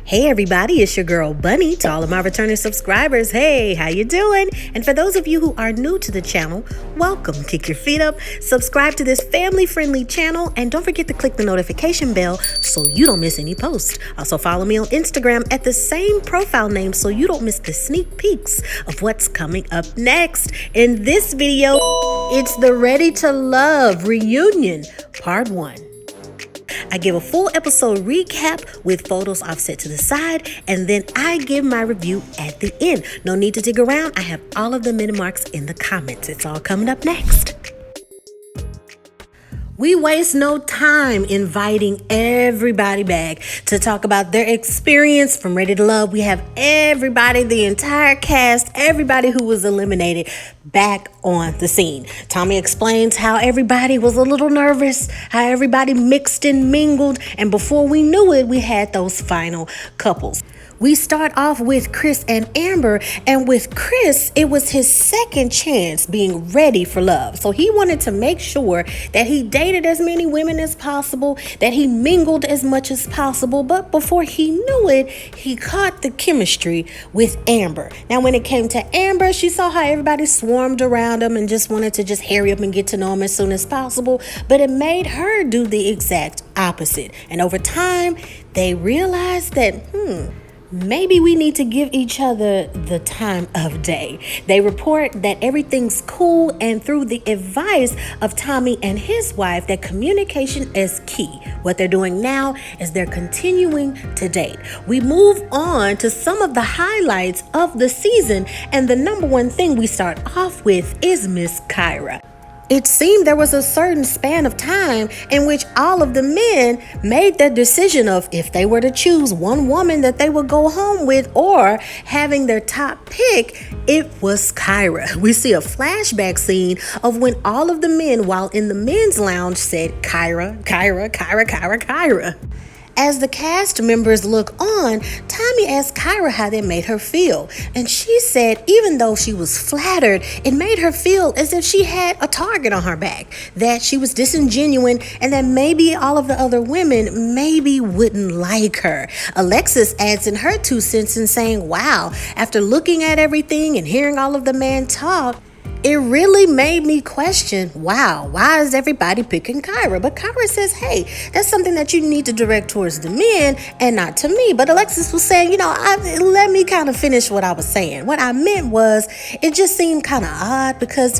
Hey everybody, it's your girl Bunny. To all of my returning subscribers, hey, how you doing? And for those of you who are new to the channel, welcome. Kick your feet up, subscribe to this family-friendly channel, and don't forget to click the notification bell so you don't miss any posts. Also follow me on Instagram at the same profile name so you don't miss the sneak peeks of what's coming up next. In this video, it's the Ready to Love reunion, part 1. I give a full episode recap with photos offset to the side, and then I give my review at the end. No need to dig around. I have all of the minute marks in the comments. It's all coming up next. We waste no time inviting everybody back to talk about their experience from Ready to Love. We have everybody, the entire cast, everybody who was eliminated back on the scene. Tommy explains how everybody was a little nervous, how everybody mixed and mingled, and before we knew it, we had those final couples. We start off with Chris and Amber, and with Chris, it was his second chance being ready for love. So he wanted to make sure that he dated as many women as possible, that he mingled as much as possible, but before he knew it, he caught the chemistry with Amber. Now, when it came to Amber, she saw how everybody swarmed around him and just wanted to just hurry up and get to know him as soon as possible, but it made her do the exact opposite. And over time, they realized that, maybe we need to give each other the time of day. They report that everything's cool, and through the advice of Tommy and his wife, that communication is key. What they're doing now is they're continuing to date. We move on to some of the highlights of the season, and the number one thing we start off with is Miss Kyra. It seemed there was a certain span of time in which all of the men made their decision of if they were to choose one woman that they would go home with or having their top pick, it was Kyra. We see a flashback scene of when all of the men, while in the men's lounge, said Kyra, Kyra, Kyra, Kyra, Kyra. As the cast members look on, Tommy asked Kyra how that made her feel. And she said even though she was flattered, it made her feel as if she had a target on her back, that she was disingenuous, and that maybe all of the other women maybe wouldn't like her. Alexis adds in her 2 cents in saying, wow, after looking at everything and hearing all of the men talk, it really made me question, wow, why is everybody picking Kyra? But Kyra says, hey, that's something that you need to direct towards the men and not to me. But Alexis was saying, let me kind of finish what I was saying. What I meant was, it just seemed kind of odd because,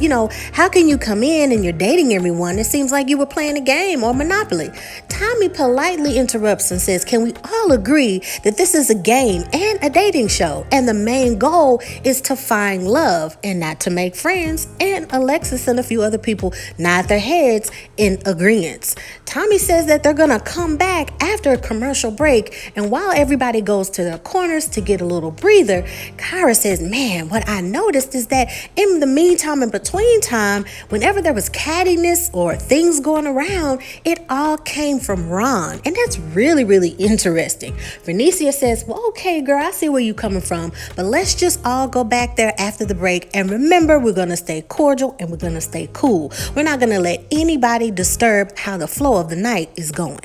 how can you come in and you're dating everyone? It seems like you were playing a game or Monopoly. Tommy politely interrupts and says, can we all agree that this is a game and a dating show? And the main goal is to find love and not to make friends. And Alexis and a few other people nod their heads in agreement. Tommy says that they're gonna come back after a commercial break, and while everybody goes to their corners to get a little breather, Kyra says, man, what I noticed is that in the meantime, in between time, whenever there was cattiness or things going around, it all came from Ron, and that's really, really interesting. Venicia says, well, okay, girl, I see where you're coming from, but let's just all go back there after the break, and remember, we're gonna stay cordial and we're gonna stay cool. We're not gonna let anybody disturb how the flow of the night is going.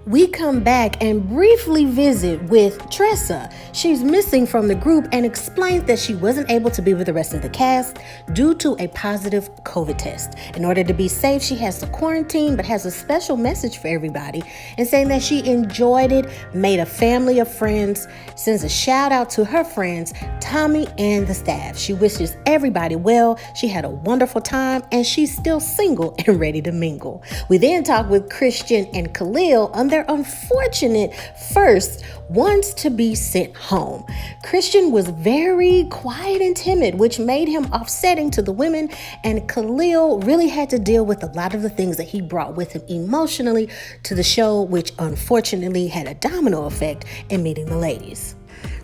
We come back and briefly visit with Tressa. She's missing from the group and explains that she wasn't able to be with the rest of the cast due to a positive COVID test. In order to be safe, she has to quarantine, but has a special message for everybody and saying that she enjoyed it, made a family of friends, sends a shout out to her friends, Tommy and the staff. She wishes everybody well. She had a wonderful time and she's still single and ready to mingle. We then talk with Christian and Khalil on their unfortunate first ones to be sent home. Christian was very quiet and timid, which made him offsetting to the women, and Khalil really had to deal with a lot of the things that he brought with him emotionally to the show, which unfortunately had a domino effect in meeting the ladies.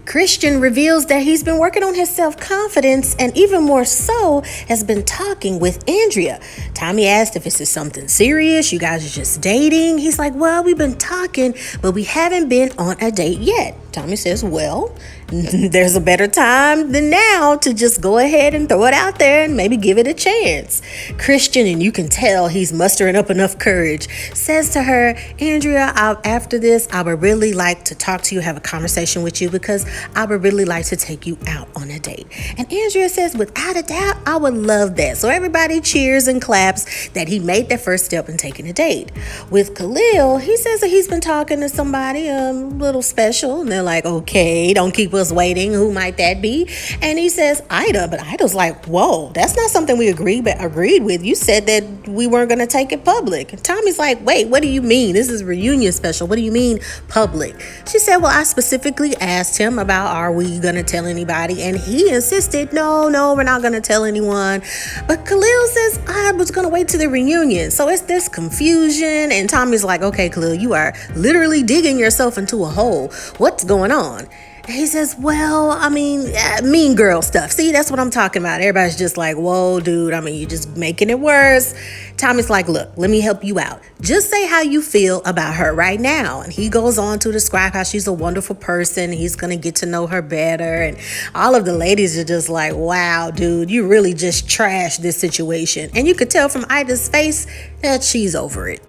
Christian reveals that he's been working on his self-confidence and even more so has been talking with Andrea. Tommy asked if this is something serious, you guys are just dating. He's like, well, we've been talking, but we haven't been on a date yet. Tommy says, well, there's a better time than now to just go ahead and throw it out there and maybe give it a chance. Christian, and you can tell he's mustering up enough courage, says to her, Andrea, after this, I would really like to talk to you, have a conversation with you, because I would really like to take you out on a date. And Andrea says, without a doubt, I would love that. So everybody cheers and claps that he made that first step in taking a date. With Khalil, he says that he's been talking to somebody a little special, and they're like, okay, don't keep us waiting. Who might that be? And he says, Ida, but Ida's like, whoa, that's not something we agreed with. You said that we weren't going to take it public. And Tommy's like, wait, what do you mean? This is reunion special. What do you mean public? She said, well, I specifically asked him about, are we going to tell anybody? And he insisted, no, we're not going to tell anyone. But Khalil says, I was going to wait to the reunion. So it's this confusion. And Tommy's like, okay, Khalil, you are literally digging yourself into a hole. What's going on? And he says, well, I mean, mean girl stuff. See, that's what I'm talking about. Everybody's just like, whoa, dude, I mean, you're just making it worse. Tommy's like, look, let me help you out. Just say how you feel about her right now. And he goes on to describe how she's a wonderful person. He's going to get to know her better. And all of the ladies are just like, wow, dude, you really just trashed this situation. And you could tell from Ida's face that she's over it.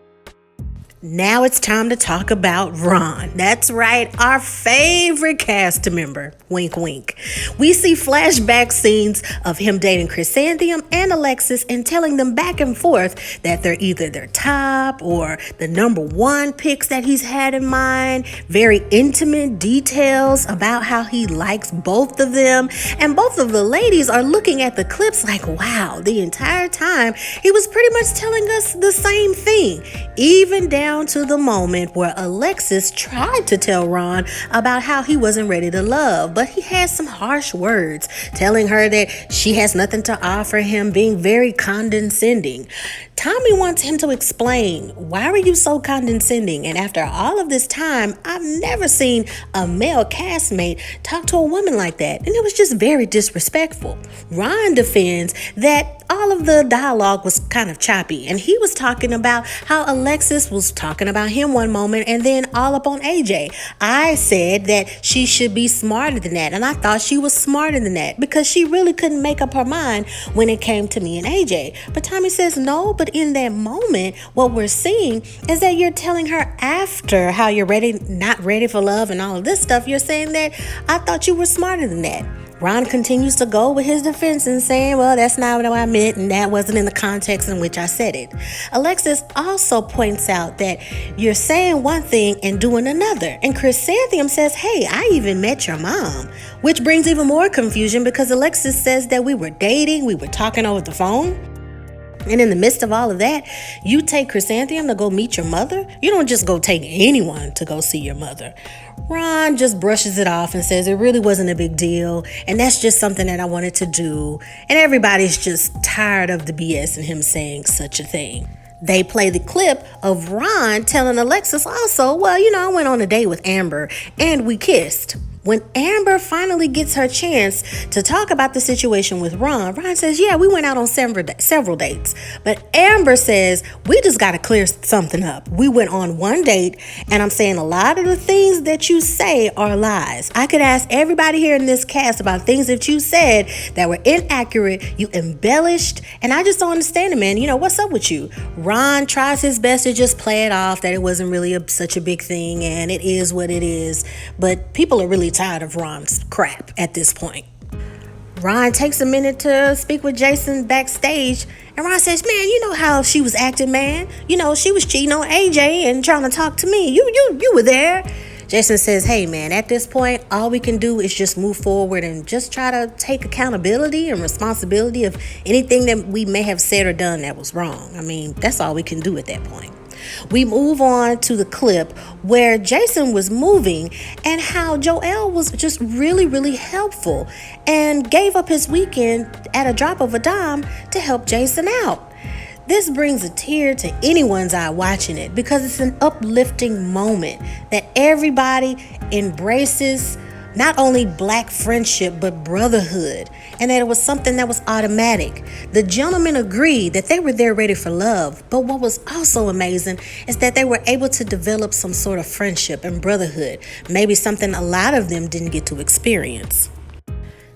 Now it's time to talk about Ron. That's right, our favorite cast member. Wink, wink. We see flashback scenes of him dating Chrysanthemum and Alexis and telling them back and forth that they're either their top or the number one picks that he's had in mind. Very intimate details about how he likes both of them. And both of the ladies are looking at the clips like, wow, the entire time he was pretty much telling us the same thing. Even down to the moment where Alexis tried to tell Ron about how he wasn't ready to love, but he had some harsh words, telling her that she has nothing to offer him, being very condescending. Tommy wants him to explain, why are you so condescending? And after all of this time, I've never seen a male castmate talk to a woman like that, and it was just very disrespectful. Ron defends that all of the dialogue was kind of choppy, and he was talking about how Alexis was talking about him one moment and then all up on AJ. I said that she should be smarter than that, and I thought she was smarter than that because she really couldn't make up her mind when it came to me and AJ. But Tommy says no, but in that moment, what we're seeing is that you're telling her after how you're not ready for love and all of this stuff, you're saying that I thought you were smarter than that. Ron continues to go with his defense and saying, well, that's not what I meant, and that wasn't in the context in which I said it. Alexis also points out that you're saying one thing and doing another. And Chrysanthemum says, hey, I even met your mom, which brings even more confusion because Alexis says that we were dating, we were talking over the phone. And in the midst of all of that, you take Chrysanthemum to go meet your mother? You don't just go take anyone to go see your mother. Ron just brushes it off and says it really wasn't a big deal, and that's just something that I wanted to do. And everybody's just tired of the BS and him saying such a thing. They play the clip of Ron telling Alexis also, well, I went on a date with Amber and we kissed. When Amber finally gets her chance to talk about the situation with Ron says, yeah, we went out on several dates. But Amber says, we just got to clear something up. We went on one date, and I'm saying a lot of the things that you say are lies. I could ask everybody here in this cast about things that you said that were inaccurate, you embellished, and I just don't understand it, man. What's up with you? Ron tries his best to just play it off that it wasn't really such a big thing, and it is what it is. But people are really tired of Ron's crap at this point. Ron takes a minute to speak with Jason backstage, and Ron says, man, you know how she was acting, man. She was cheating on AJ and trying to talk to me. You were there. Jason says, hey, man, at this point, all we can do is just move forward and just try to take accountability and responsibility of anything that we may have said or done that was wrong. I mean, that's all we can do at that point. We move on to the clip where Jason was moving and how Joel was just really, really helpful and gave up his weekend at a drop of a dime to help Jason out. This brings a tear to anyone's eye watching it because it's an uplifting moment that everybody embraces not only black friendship, but brotherhood, and that it was something that was automatic. The gentlemen agreed that they were there ready for love, but what was also amazing is that they were able to develop some sort of friendship and brotherhood, maybe something a lot of them didn't get to experience.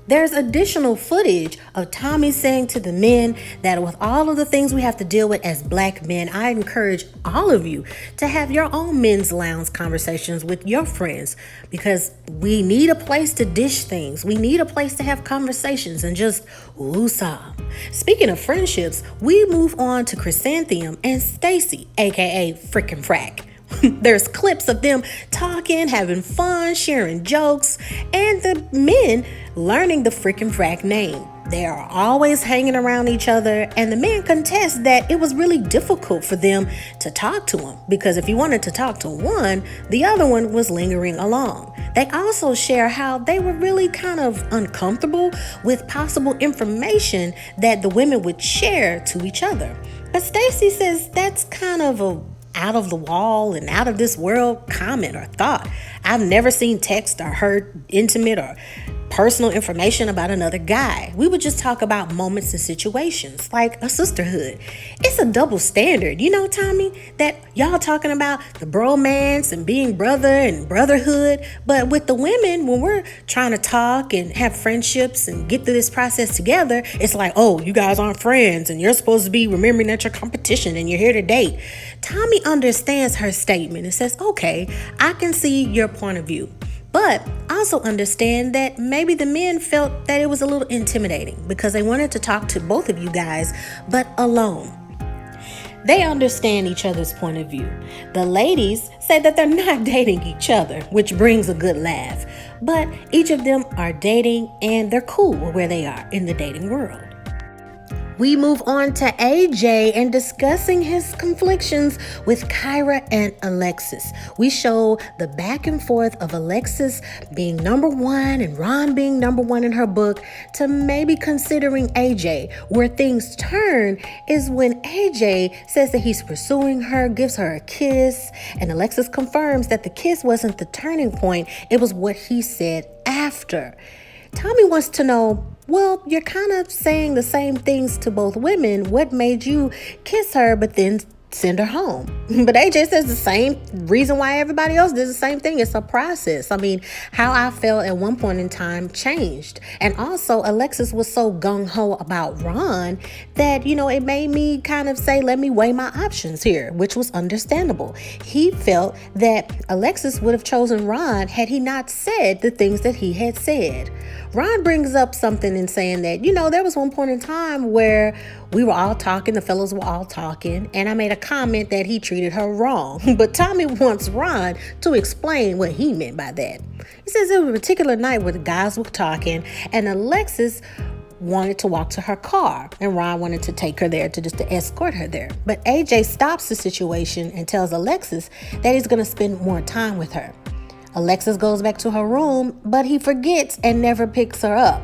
There's additional footage of Tommy saying to the men that with all of the things we have to deal with as black men, I encourage all of you to have your own men's lounge conversations with your friends, because we need a place to dish things. We need a place to have conversations and just woosah. Speaking of friendships, we move on to Chrysanthemum and Stacy, aka Frickin' Frack. There's clips of them talking, having fun, sharing jokes, and the men learning the Frickin' Frack name. They are always hanging around each other, and the men contest that it was really difficult for them to talk to him, because if you wanted to talk to one, the other one was lingering along. They also share how they were really kind of uncomfortable with possible information that the women would share to each other. But Stacy says that's kind of a out of the wall and out of this world comment or thought. I've never seen text or heard intimate or personal information about another guy. We would just talk about moments and situations like a sisterhood. It's a double standard, you know, Tommy, that y'all talking about the bromance and being brother and brotherhood, but with the women, when we're trying to talk and have friendships and get through this process together, it's like, oh, you guys aren't friends and you're supposed to be remembering that you're competition and you're here to date. Tommy understands her statement and says, okay, I can see your point of view. But also understand that maybe the men felt that it was a little intimidating because they wanted to talk to both of you guys, but alone. They understand each other's point of view. The ladies say that they're not dating each other, which brings a good laugh. But each of them are dating and they're cool with where they are in the dating world. We move on to AJ and discussing his conflictions with Kyra and Alexis. We show the back and forth of Alexis being number one and Ron being number one in her book to maybe considering AJ. Where things turn is when AJ says that he's pursuing her, gives her a kiss, and Alexis confirms that the kiss wasn't the turning point. It was what he said after. Tommy wants to know, well, you're kind of saying the same things to both women. What made you kiss her but then send her home? But AJ says the same reason why everybody else did the same thing. It's a process. I mean, how I felt at one point in time changed. And also, Alexis was so gung-ho about Ron that, you know, it made me kind of say, let me weigh my options here, which was understandable. He felt that Alexis would have chosen Ron had he not said the things that he had said. Ron brings up something in saying that, you know, there was one point in time where we were all talking, the fellas were all talking, and I made a comment that he treated her wrong. But Tommy wants Ron to explain what he meant by that. He says there was a particular night where the guys were talking, and Alexis wanted to walk to her car, and Ron wanted to take her there to escort her there. But AJ stops the situation and tells Alexis that he's going to spend more time with her. Alexis goes back to her room, but he forgets and never picks her up.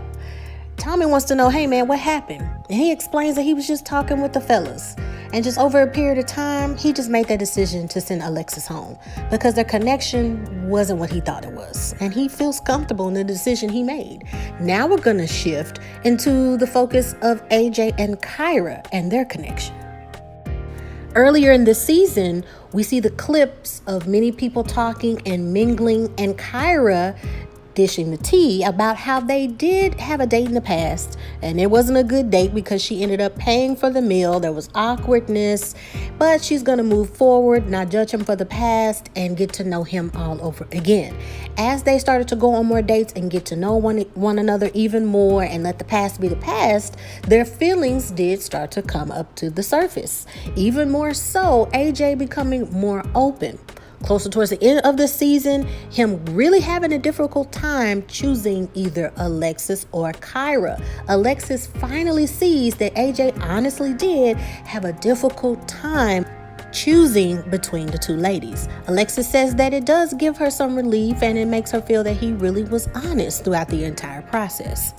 Tommy wants to know, hey man, what happened? And he explains that he was just talking with the fellas. And just over a period of time, he just made that decision to send Alexis home because their connection wasn't what he thought it was. And he feels comfortable in the decision he made. Now we're going to shift into the focus of AJ and Kyra and their connection. Earlier in the season, we see the clips of many people talking and mingling, and Kyra dishing the tea about how they did have a date in the past, and it wasn't a good date because she ended up paying for the meal. There was awkwardness, but she's going to move forward, not judge him for the past, and get to know him all over again. As they started to go on more dates and get to know one another even more and let the past be the past, their feelings did start to come up to the surface. Even more so, AJ becoming more open. Closer towards the end of the season, him really having a difficult time choosing either Alexis or Kyra. Alexis finally sees that AJ honestly did have a difficult time choosing between the two ladies. Alexis says that it does give her some relief and it makes her feel that he really was honest throughout the entire process.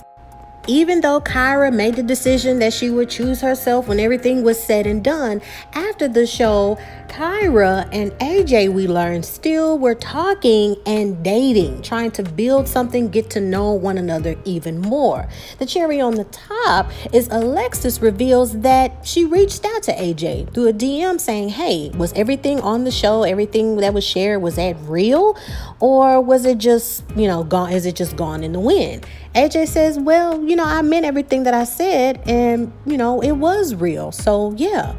Even though Kyra made the decision that she would choose herself when everything was said and done, after the show, Kyra and AJ, we learned, still were talking and dating, trying to build something, get to know one another even more. The cherry on the top is Alexis reveals that she reached out to AJ through a DM saying, hey, was everything on the show, everything that was shared, was that real? Or was it just, gone? Is it just gone in the wind? AJ says, well, I meant everything that I said and, it was real. So, yeah.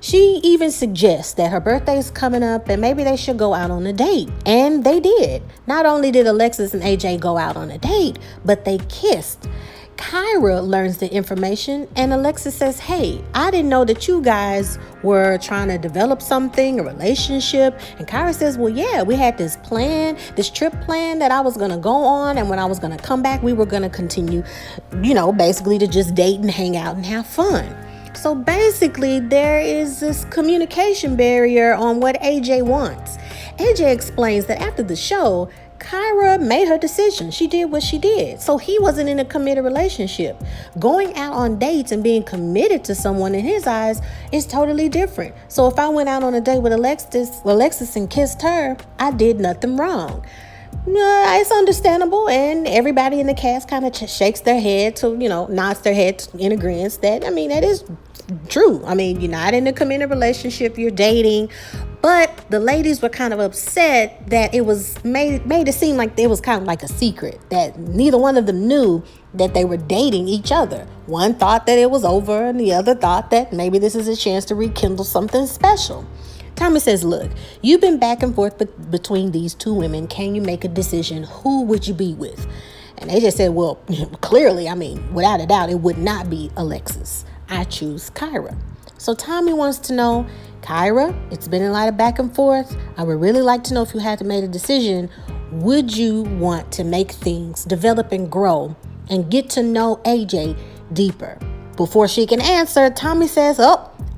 She even suggests that her birthday's coming up and maybe they should go out on a date. And they did. Not only did Alexis and AJ go out on a date, but they kissed. Kyra learns the information and Alexis says, hey, I didn't know that you guys were trying to develop something, a relationship. And Kyra says, well, yeah, we had this plan, this trip plan that I was going to go on. And when I was going to come back, we were going to continue, basically to just date and hang out and have fun. So basically, there is this communication barrier on what AJ wants. AJ explains that after the show, Kyra made her decision. She did what she did. So he wasn't in a committed relationship. Going out on dates and being committed to someone in his eyes is totally different. So if I went out on a date with Alexis and kissed her, I did nothing wrong. It's understandable, and everybody in the cast kind of shakes their head to, nods their head in agreement that, that is true. You're not in a committed relationship, you're dating. But the ladies were kind of upset that it was made it seem like it was kind of like a secret, that neither one of them knew that they were dating each other. One thought that it was over, and the other thought that maybe this is a chance to rekindle something special. Tommy says, look, you've been back and forth between these two women. Can you make a decision? Who would you be with? And they just said, well, clearly, without a doubt, it would not be Alexis. I choose Kyra. So Tommy wants to know, Kyra, it's been a lot of back and forth. I would really like to know if you had to make a decision, would you want to make things develop and grow and get to know AJ deeper? Before she can answer, Tommy says,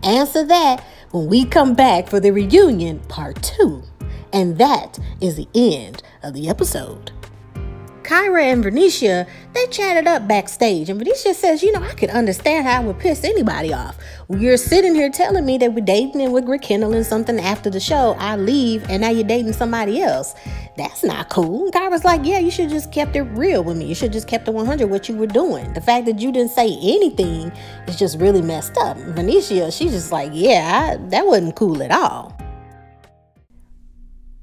answer that when we come back for the reunion part 2. And that is the end of the episode. Kyra and Venetia, they chatted up backstage, and Venetia says, I could understand how it would piss anybody off. You're sitting here telling me that we're dating and we're rekindling something after the show. I leave and now you're dating somebody else. That's not cool. And Kyra's like, yeah, you should just kept it real with me. You should just kept it 100 what you were doing. The fact that you didn't say anything is just really messed up. And Venetia, she's just like, yeah, that wasn't cool at all.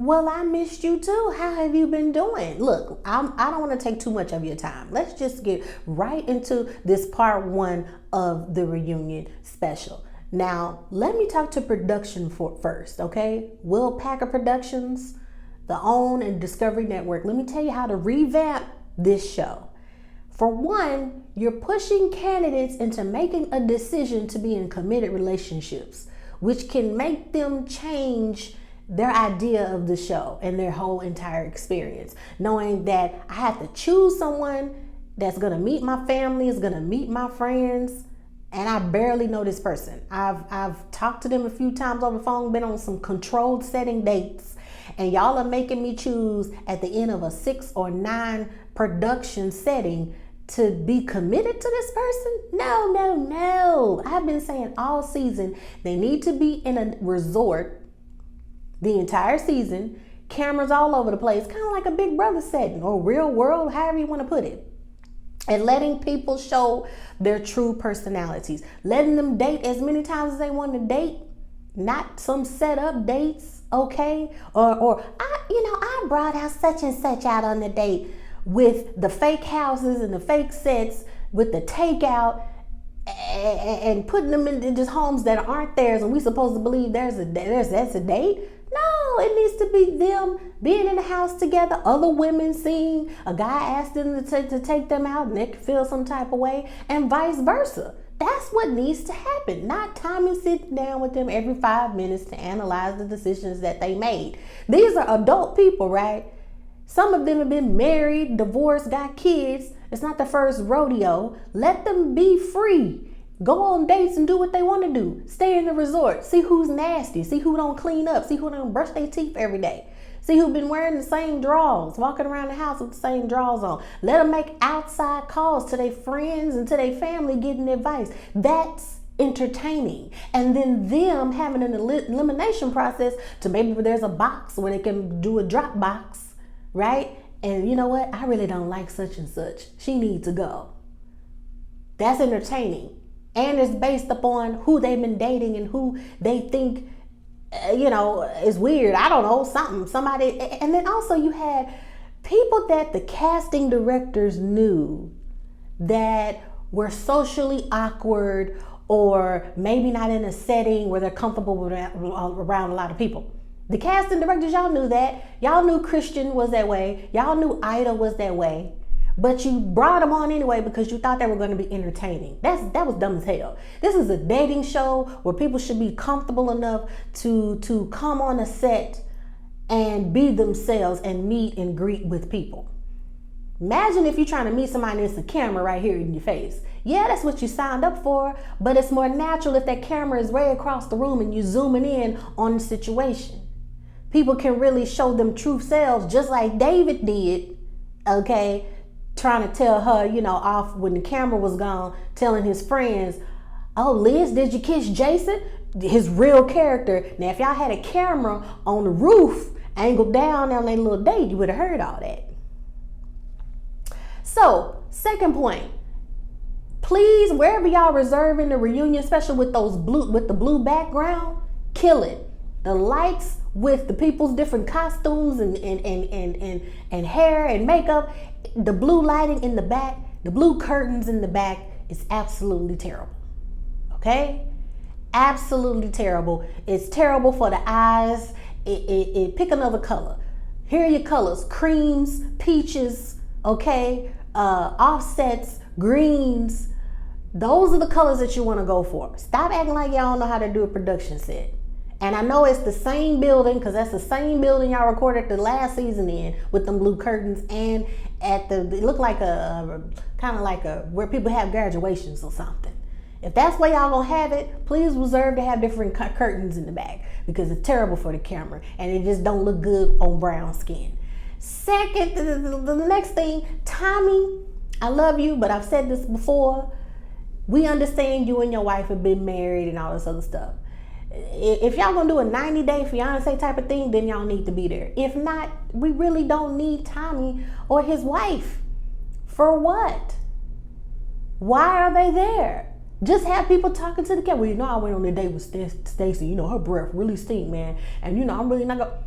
Well, I missed you too. How have you been doing? Look, I don't want to take too much of your time. Let's just get right into this part 1 of the reunion special. Now, let me talk to production first, okay? Will Packer Productions, the OWN and Discovery Network. Let me tell you how to revamp this show. For one, you're pushing candidates into making a decision to be in committed relationships, which can make them change their idea of the show and their whole entire experience, knowing that I have to choose someone that's going to meet my family, is going to meet my friends, and I barely know this person. I've talked to them a few times over the phone, been on some controlled setting dates, and y'all are making me choose at the end of a 6 or 9 production setting to be committed to this person? No. I've been saying all season they need to be in a resort the entire season, cameras all over the place, kind of like a Big Brother setting or Real World, however you want to put it. And letting people show their true personalities. Letting them date as many times as they want to date, not some set up dates, okay? Or I brought out such and such out on the date with the fake houses and the fake sets with the takeout and putting them in just homes that aren't theirs, and we supposed to believe that's a date. No, it needs to be them being in the house together, other women seeing a guy ask them to take them out and they can feel some type of way, and vice versa. That's what needs to happen, not Tommy sitting down with them every 5 minutes to analyze the decisions that they made. These are adult people, right? Some of them have been married, divorced, got kids. It's not the first rodeo. Let them be free. Go on dates and do what they want to do. Stay in the resort. See who's nasty. See who don't clean up. See who don't brush their teeth every day. See who's been wearing the same drawers, walking around the house with the same drawers on. Let them make outside calls to their friends and to their family getting advice. That's entertaining. And then them having an elimination process to maybe where there's a box where they can do a drop box, right? And you know what? I really don't like such and such. She needs to go. That's entertaining. And it's based upon who they've been dating and who they think is weird. I don't know, somebody. And then also you had people that the casting directors knew that were socially awkward or maybe not in a setting where they're comfortable around a lot of people. The casting directors, y'all knew that. Y'all knew Christian was that way. Y'all knew Ida was that way. But you brought them on anyway because you thought they were going to be entertaining. That was dumb as hell. This is a dating show where people should be comfortable enough to come on a set and be themselves and meet and greet with people. Imagine if you're trying to meet somebody and it's a camera right here in your face. Yeah, that's what you signed up for, but it's more natural if that camera is right across the room and you zooming in on the situation. People can really show them true selves just like David did, okay? Trying to tell her, off when the camera was gone, telling his friends, oh, Liz, did you kiss Jason? His real character. Now, if y'all had a camera on the roof angled down on their little date, you would have heard all that. So, second point, please, wherever y'all reserving the reunion special with the blue background, kill it. The lights with the people's different costumes and hair and makeup, the blue lighting in the back, the blue curtains in the back is absolutely terrible. Okay? Absolutely terrible. It's terrible for the eyes. Pick another color. Here are your colors: creams, peaches, okay, offsets, greens. Those are the colors that you want to go for. Stop acting like y'all don't know how to do a production set. And I know it's the same building because that's the same building y'all recorded the last season in with them blue curtains, and it looked like a kind of like where people have graduations or something. If that's where y'all gonna have it, please reserve to have different curtains in the back because it's terrible for the camera and it just don't look good on brown skin. Second, the next thing, Tommy, I love you, but I've said this before. We understand you and your wife have been married and all this other stuff. If y'all gonna do a 90-day fiance type of thing, then y'all need to be there. If not, we really don't need Tommy or his wife. For what? Why are they there? Just have people talking to the camera. Well, I went on a date with Stacy. Her breath really stink, man. And I'm really not gonna.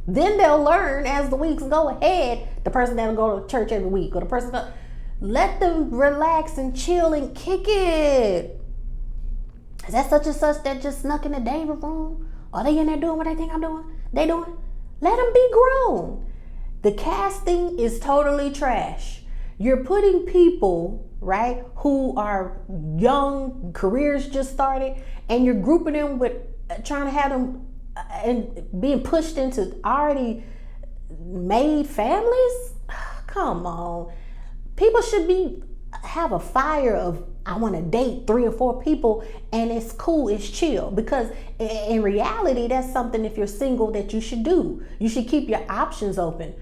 Then they'll learn as the weeks go ahead. The person that'll go to church every week, or the person that let them relax and chill and kick it. Is that such and such that just snuck in the David room? Are they in there doing what they think I'm doing? They doing? Let them be grown. The casting is totally trash. You're putting people, right, who are young, careers just started, and you're grouping them with trying to have them and being pushed into already made families? Come on. People should have a fire of, I want to date 3 or 4 people and it's cool, it's chill. Because in reality, that's something, if you're single, that you should do. You should keep your options open.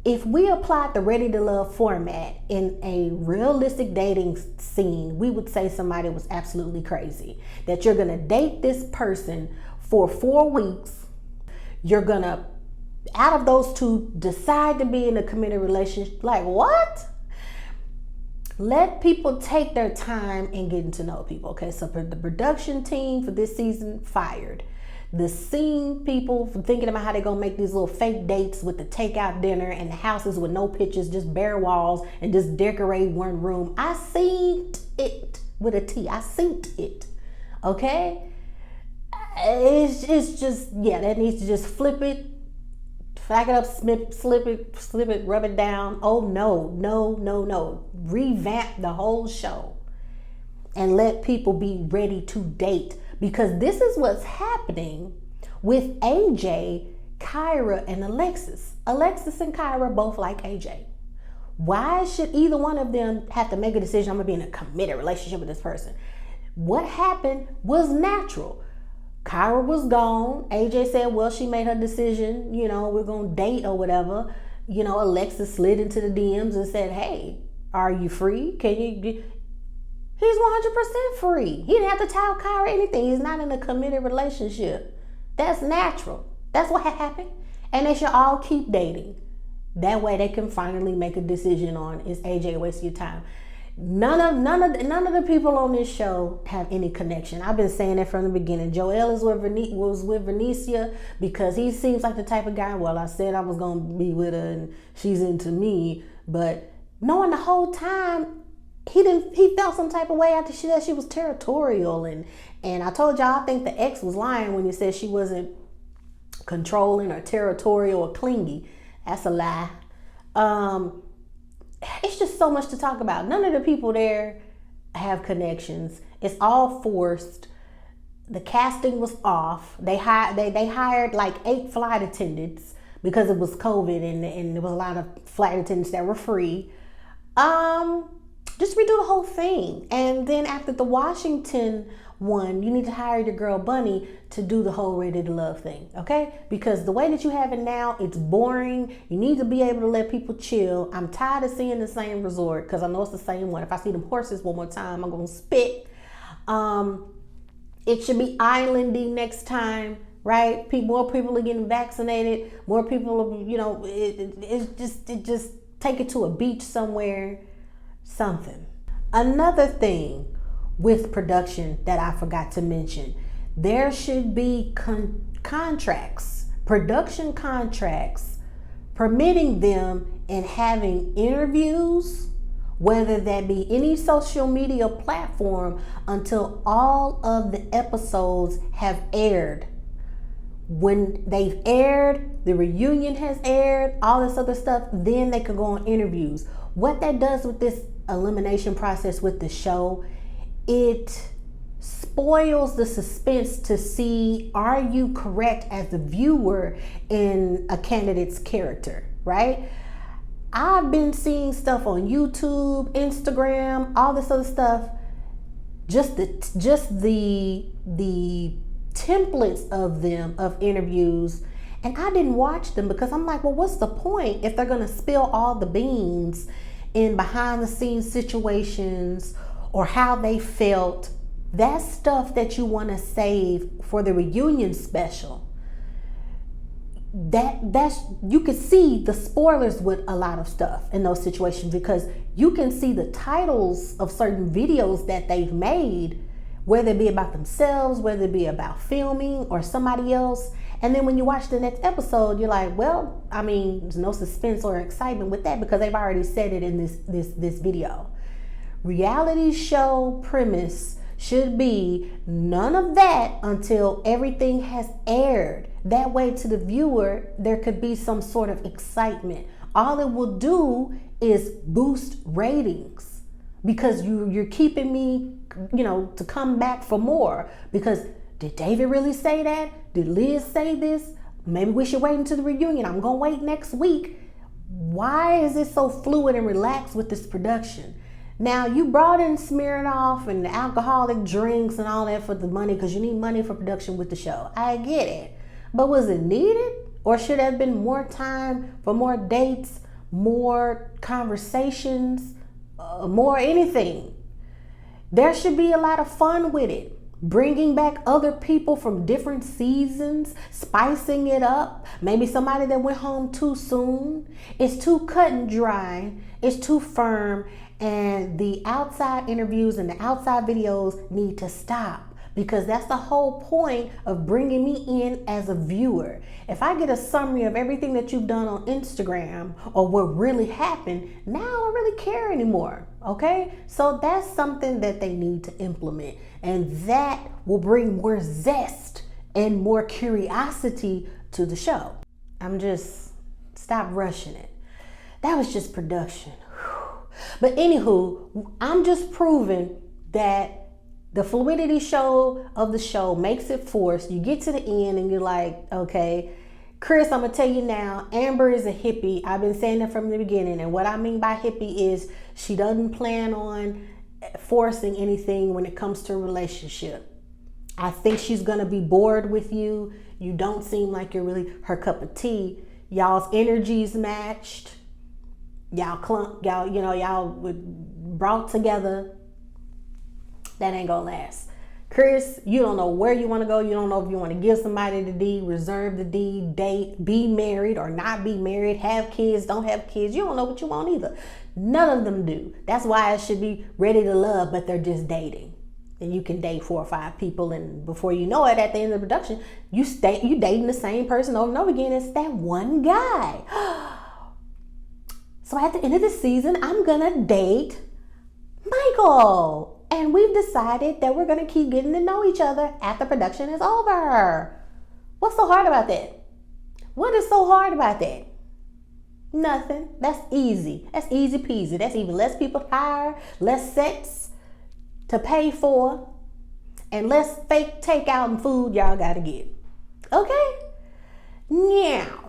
If we applied the Ready to Love format in a realistic dating scene, we would say somebody was absolutely crazy. That you're going to date this person for 4 weeks. You're going to, out of those 2, decide to be in a committed relationship. Like, what? Let people take their time in getting to know people. Okay, so the production team for this season fired. The scene people for thinking about how they're gonna make these little fake dates with the takeout dinner and the houses with no pictures, just bare walls, and just decorate one room. I seen it with a T. I seen it. Okay, it's just, yeah, that needs to just flip it. Back it up, slip it, rub it down. Oh, no. Revamp the whole show and let people be ready to date, because this is what's happening with AJ, Kyra, and Alexis. Alexis and Kyra both like AJ. Why should either one of them have to make a decision? I'm going to be in a committed relationship with this person. What happened was natural. Kyra was gone. AJ said, well, she made her decision, we're going to date or whatever. Alexis slid into the DMs and said, hey, are you free? He's 100% free. He didn't have to tell Kyra anything. He's not in a committed relationship. That's natural. That's what happened. And they should all keep dating. That way they can finally make a decision on, is AJ wasting your time? None of the people on this show have any connection. I've been saying it from the beginning. Joel was with Venicia because he seems like the type of guy, well, I said I was going to be with her and she's into me. But knowing the whole time, he felt some type of way after she said she was territorial. And I told y'all, I think the ex was lying when he said she wasn't controlling or territorial or clingy. That's a lie. It's just so much to talk about. None of the people there have connections. It's all forced. The casting was off. They hired like 8 flight attendants because it was COVID and there was a lot of flight attendants that were free. Just redo the whole thing. And then after the Washington one, you need to hire your girl Bunny to do the whole Ready to Love thing, okay? Because the way that you have it now, it's boring. You need to be able to let people chill. I'm tired of seeing the same resort because I know it's the same one. If I see them horses one more time, I'm gonna spit. It should be islandy next time, right? More people are getting vaccinated. More people, it just take it to a beach somewhere, something. Another thing with production that I forgot to mention, there should be contracts, production contracts, permitting them in having interviews, whether that be any social media platform, until all of the episodes have aired. When they've aired, the reunion has aired, all this other stuff, then they could go on interviews. What that does with this elimination process with the show, it spoils the suspense to see, are you correct as the viewer in a candidate's character, right? I've been seeing stuff on YouTube, Instagram, all this other stuff, just the templates of them, of interviews, and I didn't watch them because I'm like, well, what's the point if they're gonna spill all the beans in behind the scenes situations or how they felt? That's stuff that you want to save for the reunion special. That's you can see the spoilers with a lot of stuff in those situations because you can see the titles of certain videos that they've made, whether it be about themselves, whether it be about filming or somebody else. And then when you watch the next episode, you're like, well, I mean, there's no suspense or excitement with that because they've already said it in this video. Reality show premise should be none of that until everything has aired. That way to the viewer, there could be some sort of excitement. All it will do is boost ratings because you're keeping me, to come back for more. Because did David really say that? Did Liz say this? Maybe we should wait until the reunion. I'm gonna wait next week. Why is it so fluid and relaxed with this production? Now, you brought in Smirnoff and the alcoholic drinks and all that for the money because you need money for production with the show. I get it. But was it needed? Or should there have been more time for more dates, more conversations, more anything? There should be a lot of fun with it. Bringing back other people from different seasons, spicing it up. Maybe somebody that went home too soon. It's too cut and dry. It's too firm. And the outside interviews and the outside videos need to stop because that's the whole point of bringing me in as a viewer. If I get a summary of everything that you've done on Instagram or what really happened, now I don't really care anymore, okay? So that's something that they need to implement, and that will bring more zest and more curiosity to the show. Stop rushing it. That was just production. But anywho, I'm just proving that the fluidity of the show makes it forced. You get to the end and you're like, okay, Chris, I'm gonna tell you now, Amber is a hippie. I've been saying that from the beginning. And what I mean by hippie is she doesn't plan on forcing anything when it comes to a relationship. I think she's gonna be bored with you. You don't seem like you're really her cup of tea. Y'all's energies matched. Y'all brought together. That ain't gonna last. Chris, you don't know where you want to go. You don't know if you want to give somebody the deed, reserve the deed, date, be married or not be married, have kids, don't have kids. You don't know what you want either. None of them do. That's why it should be ready to love, but they're just dating. And you can date 4 or 5 people, and before you know it, at the end of the production, you dating the same person over and over again. It's that one guy. So at the end of the season, I'm gonna date Michael. And we've decided that we're going to keep getting to know each other after production is over. What's so hard about that? What is so hard about that? Nothing. That's easy. That's easy peasy. That's even less people to hire, less sets to pay for, and less fake takeout and food y'all got to get. Okay? Now,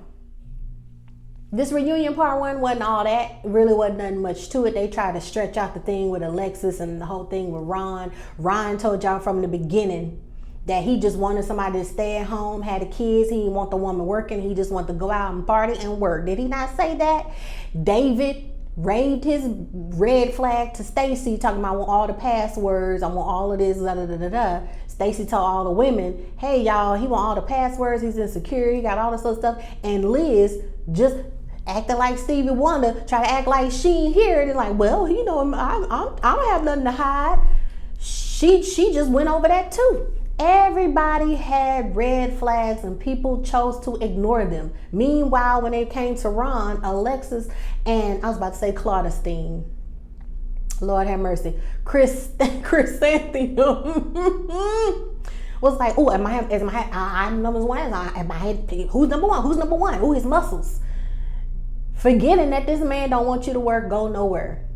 this reunion part 1 wasn't all that. It really wasn't nothing much to it. They tried to stretch out the thing with Alexis and the whole thing with Ron. Ron told y'all from the beginning that he just wanted somebody to stay at home, had the kids. He didn't want the woman working. He just wanted to go out and party and work. Did he not say that? David raved his red flag to Stacy, talking about I want all the passwords. I want all of this, da da da da da. Stacy told all the women, hey y'all, he want all the passwords. He's insecure. He got all this other stuff. And Liz just acting like Stevie Wonder, try to act like she ain't here. And like, well, you know, I don't have nothing to hide. She just went over that too. Everybody had red flags and people chose to ignore them. Meanwhile, when it came to Ron, Alexis, and I was about to say Claudine. Lord have mercy. Chrysanthemum was like, oh, I'm number one. Who's number one? Who's number one? Ooh, his muscles. Forgetting that this man don't want you to work, go nowhere.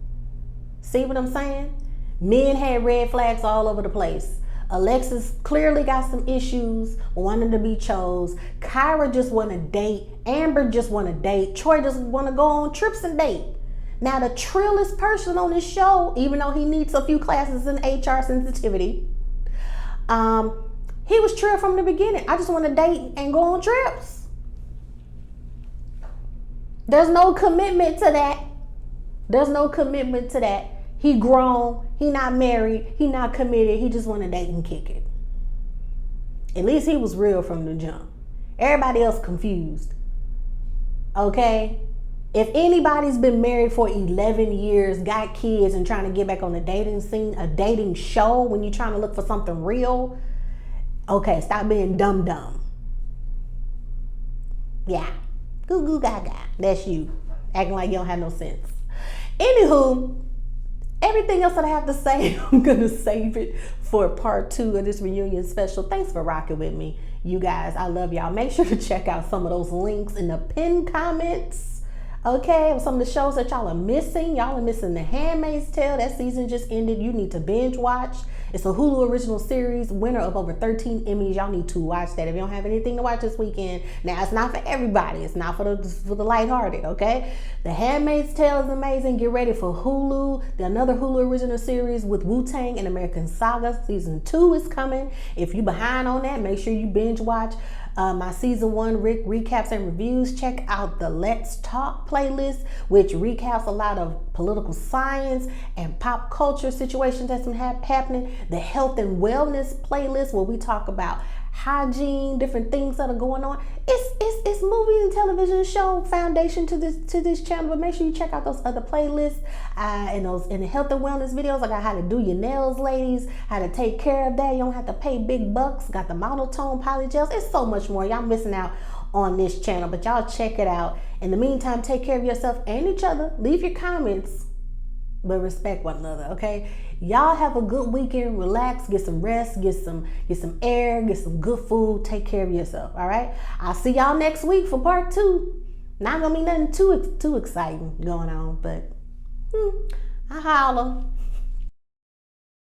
See what I'm saying? Men had red flags all over the place. Alexis clearly got some issues, wanting to be chose. Kyra just want to date. Amber just want to date. Troy just want to go on trips and date. Now the trillest person on this show, even though he needs a few classes in HR sensitivity, he was trill from the beginning. I just want to date and go on trips. There's no commitment to that. There's no commitment to that. He grown. He not married. He not committed. He just want to date and kick it. At least he was real from the jump. Everybody else confused. Okay? If anybody's been married for 11 years, got kids, and trying to get back on the dating scene, a dating show, when you're trying to look for something real, okay, stop being dumb. Yeah. Goo goo gaga. That's you. Acting like you don't have no sense. Anywho, everything else that I have to say, I'm going to save it for part 2 of this reunion special. Thanks for rocking with me. You guys, I love y'all. Make sure to check out some of those links in the pinned comments. Okay, some of the shows that y'all are missing. Y'all are missing The Handmaid's Tale. That season just ended. You need to binge watch. It's a Hulu original series, winner of over 13 Emmys. Y'all need to watch that if you don't have anything to watch this weekend. Now, it's not for everybody. It's not for the lighthearted, okay? The Handmaid's Tale is amazing. Get ready for Hulu. Another Hulu original series with Wu-Tang and American Saga. Season 2 is coming. If you're behind on that, make sure you binge watch my season 1 recaps and reviews. Check out the Let's Talk playlist, which recaps a lot of political science and pop culture situations that's been happening. The health and wellness playlist, where we talk about hygiene, different things that are going on. It's movie and television show foundation to this channel, but make sure you check out those other playlists and the health and wellness videos. I got how to do your nails, ladies, how to take care of that. You don't have to pay big bucks. Got the monotone polygels. It's so much more. Y'all missing out on this channel, but y'all check it out. In the meantime, take care of yourself and each other. Leave your comments, but respect one another, okay? Y'all have a good weekend. Relax, get some rest, get some air, get some good food. Take care of yourself, all right? I'll see y'all next week for part 2. Not gonna be nothing too exciting going on, but I holla.